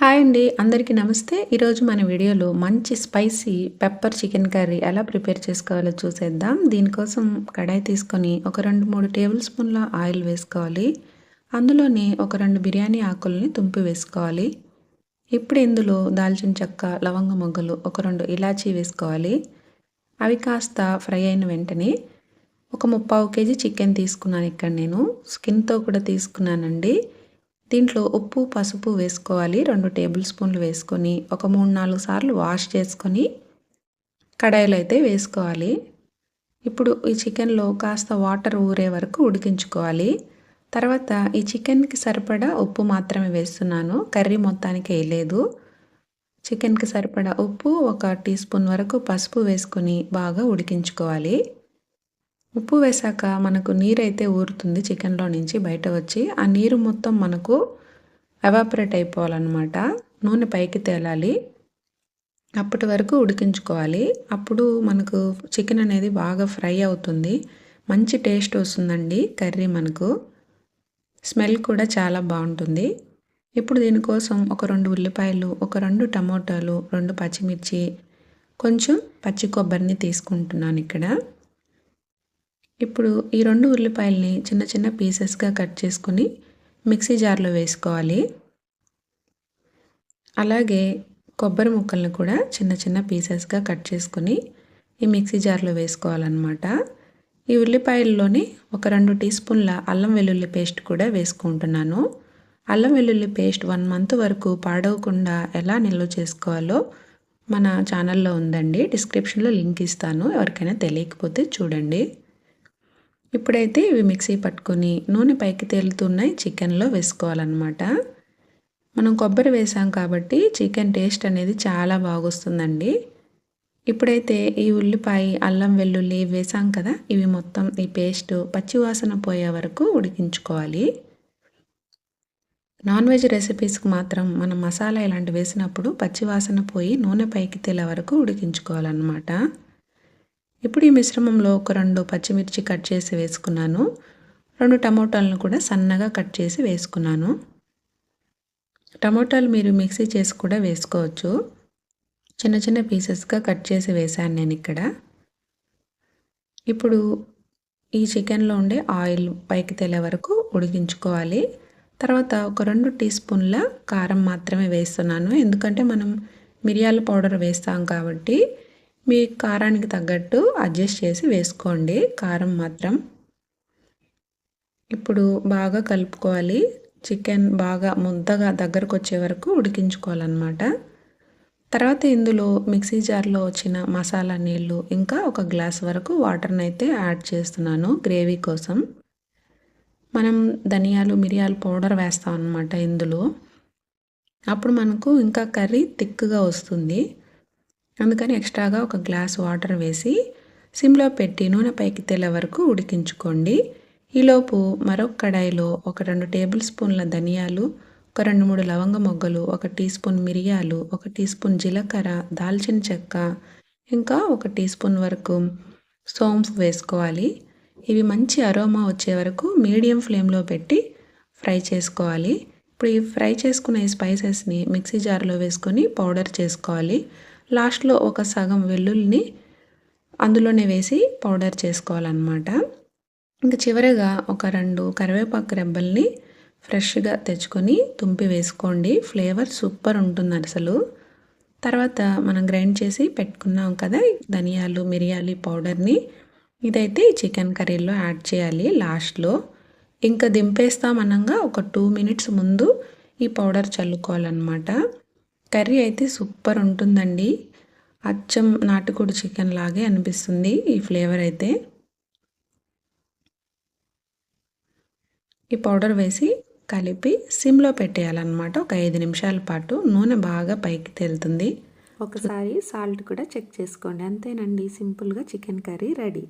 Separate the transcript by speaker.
Speaker 1: Hi అండి, అందరికీ నమస్తే. ఈరోజు మన వీడియోలో మంచి స్పైసీ పెప్పర్ చికెన్ కర్రీ ఎలా ప్రిపేర్ చేసుకోవాలో చూసేద్దాం. దీనికోసం కడాయి తీసుకొని ఒక 2-3 టేబుల్ స్పూన్ల ఆయిల్ వేసుకోవాలి. అందులోనే ఒక 2 బిర్యానీ ఆకుల్ని తుంపి వేసుకోవాలి. ఇప్పుడు ఇందులో దాల్చిన చెక్క, లవంగ మొగ్గలు, ఒక 2 ఇలాచీ వేసుకోవాలి. అవి కాస్త ఫ్రై అయిన వెంటనే ఒక 3/4 కేజీ చికెన్ తీసుకున్నాను. ఇక్కడ నేను స్కిన్తో కూడా తీసుకున్నానండి. దీంట్లో ఉప్పు, పసుపు వేసుకోవాలి. 2 టేబుల్ స్పూన్లు వేసుకొని ఒక 3-4 సార్లు వాష్ చేసుకొని కడాయిలో అయితే వేసుకోవాలి. ఇప్పుడు ఈ చికెన్లో కాస్త వాటర్ ఊరే వరకు ఉడికించుకోవాలి. తర్వాత ఈ చికెన్కి సరిపడా ఉప్పు మాత్రమే వేస్తున్నాను, కర్రీ మొత్తానికి వేయలేదు. చికెన్కి సరిపడా ఉప్పు, 1 టీ స్పూన్ వరకు పసుపు వేసుకొని బాగా ఉడికించుకోవాలి. ఉప్పు వేశాక మనకు నీరైతే ఊరుతుంది చికెన్లో నుంచి బయట వచ్చి. ఆ నీరు మొత్తం మనకు ఎవాపరేట్ అయిపోవాలన్నమాట. నూనె పైకి తేలాలి. అప్పటి వరకు ఉడికించుకోవాలి. అప్పుడు మనకు చికెన్ అనేది బాగా ఫ్రై అవుతుంది. మంచి టేస్ట్ వస్తుందండి కర్రీ. మనకు స్మెల్ కూడా చాలా బాగుంటుంది. ఇప్పుడు దీనికోసం ఒక 2 ఉల్లిపాయలు, ఒక 2 టమోటాలు, 2 పచ్చిమిర్చి, కొంచెం పచ్చి కొబ్బరిని తీసుకుంటున్నాను ఇక్కడ. ఇప్పుడు ఈ 2 ఉల్లిపాయల్ని చిన్న చిన్న పీసెస్గా కట్ చేసుకొని మిక్సీ జార్లో వేసుకోవాలి. అలాగే కొబ్బరి ముక్కలను కూడా చిన్న చిన్న పీసెస్గా కట్ చేసుకొని ఈ మిక్సీ జార్లో వేసుకోవాలన్నమాట. ఈ ఉల్లిపాయల్లోనే ఒక 2 టీ స్పూన్ల అల్లం వెల్లుల్లి పేస్ట్ కూడా వేసుకుంటున్నాను. అల్లం వెల్లుల్లి పేస్ట్ 1 మంత్ వరకు పాడవకుండా ఎలా నిల్వ చేసుకోవాలో మన ఛానల్లో ఉందండి. డిస్క్రిప్షన్లో లింక్ ఇస్తాను, ఎవరికైనా తెలియకపోతే చూడండి. ఇప్పుడైతే ఇవి మిక్సీ పట్టుకొని నూనె పైకి తేలుతున్నాయి చికెన్లో వేసుకోవాలన్నమాట. మనం కొబ్బరి వేసాం కాబట్టి చికెన్ టేస్ట్ అనేది చాలా బాగొస్తుందండి. ఇప్పుడైతే ఈ ఉల్లిపాయ, అల్లం వెల్లుల్లి వేసాం కదా, ఇవి మొత్తం ఈ పేస్ట్ పచ్చివాసన పోయే వరకు ఉడికించుకోవాలి. నాన్ వెజ్ రెసిపీస్కి మాత్రం మనం మసాలా ఇలాంటివి వేసినప్పుడు పచ్చివాసన పోయి నూనె పైకి తేలే వరకు ఉడికించుకోవాలన్నమాట. ఇప్పుడు ఈ మిశ్రమంలో ఒక 2 పచ్చిమిర్చి కట్ చేసి వేసుకున్నాను. 2 టమోటాలను కూడా సన్నగా కట్ చేసి వేసుకున్నాను. టమోటాలు మీరు మిక్సీ చేసి కూడా వేసుకోవచ్చు. చిన్న చిన్న పీసెస్గా కట్ చేసి వేసాను నేను ఇక్కడ. ఇప్పుడు ఈ చికెన్లో ఉండే ఆయిల్ పైకి తేలే వరకు ఉడికించుకోవాలి. తర్వాత ఒక 2 టీ స్పూన్ల కారం మాత్రమే వేస్తున్నాను, ఎందుకంటే మనం మిరియాల పౌడర్ వేస్తాం కాబట్టి మీ కారానికి తగ్గట్టు అడ్జస్ట్ చేసి వేసుకోండి కారం మాత్రం. ఇప్పుడు బాగా కలుపుకోవాలి. చికెన్ బాగా ముద్దగా దగ్గరకు వచ్చే వరకు ఉడికించుకోవాలన్నమాట. తర్వాత ఇందులో మిక్సీ జార్లో వచ్చిన మసాలా నీళ్ళు, ఇంకా 1 గ్లాస్ వరకు వాటర్ని అయితే యాడ్ చేస్తున్నాను గ్రేవీ కోసం. మనం ధనియాలు, మిరియాల పౌడర్ వేస్తాం అన్నమాట ఇందులో. అప్పుడు మనకు ఇంకా కర్రీ థిక్గా వస్తుంది. అందుకని ఎక్స్ట్రాగా 1 గ్లాస్ వాటర్ వేసి సిమ్లో పెట్టి నూనె పైకి తేలే వరకు ఉడికించుకోండి. ఈలోపు మరొక కడాయిలో ఒక 2 టేబుల్ స్పూన్ల ధనియాలు, ఒక 2-3 లవంగ మొగ్గలు, 1 టీ స్పూన్ మిరియాలు, 1 టీ స్పూన్ జీలకర్ర, దాల్చిన చెక్క, ఇంకా 1 టీ స్పూన్ వరకు సోంపు వేసుకోవాలి. ఇవి మంచి అరోమా వచ్చే వరకు మీడియం ఫ్లేమ్లో పెట్టి ఫ్రై చేసుకోవాలి. ఇప్పుడు ఈ ఫ్రై చేసుకున్న ఈ స్పైసెస్ని మిక్సీ జార్లో వేసుకొని పౌడర్ చేసుకోవాలి. లాస్ట్లో ఒక సగం వెల్లుల్లిని అందులోనే వేసి పౌడర్ చేసుకోవాలన్నమాట. ఇంకా చివరిగా ఒక 2 కరివేపాకు రెబ్బల్ని ఫ్రెష్గా తెచ్చుకొని తుంపి వేసుకోండి. ఫ్లేవర్ సూపర్ ఉంటుంది అసలు. తర్వాత మనం గ్రైండ్ చేసి పెట్టుకున్నాం కదా ధనియాలు, మిరియాలు పౌడర్ని, ఇదైతే ఈ చికెన్ కర్రీలో యాడ్ చేయాలి లాస్ట్లో. ఇంకా దింపేస్తామనగా ఒక 2 మినిట్స్ ముందు ఈ పౌడర్ చల్లుకోవాలన్నమాట. కర్రీ అయితే సూపర్ ఉంటుందండి. అచ్చం నాటుకోడి చికెన్ లాగే అనిపిస్తుంది ఈ ఫ్లేవర్ అయితే. ఈ పౌడర్ వేసి కలిపి సిమ్లో పెట్టేయాలన్నమాట. ఒక 5 నిమిషాల పాటు నూనె బాగా పైకి తేలుతుంది. ఒకసారి సాల్ట్ కూడా చెక్ చేసుకోండి. అంతేనండి, సింపుల్గా చికెన్ కర్రీ రెడీ.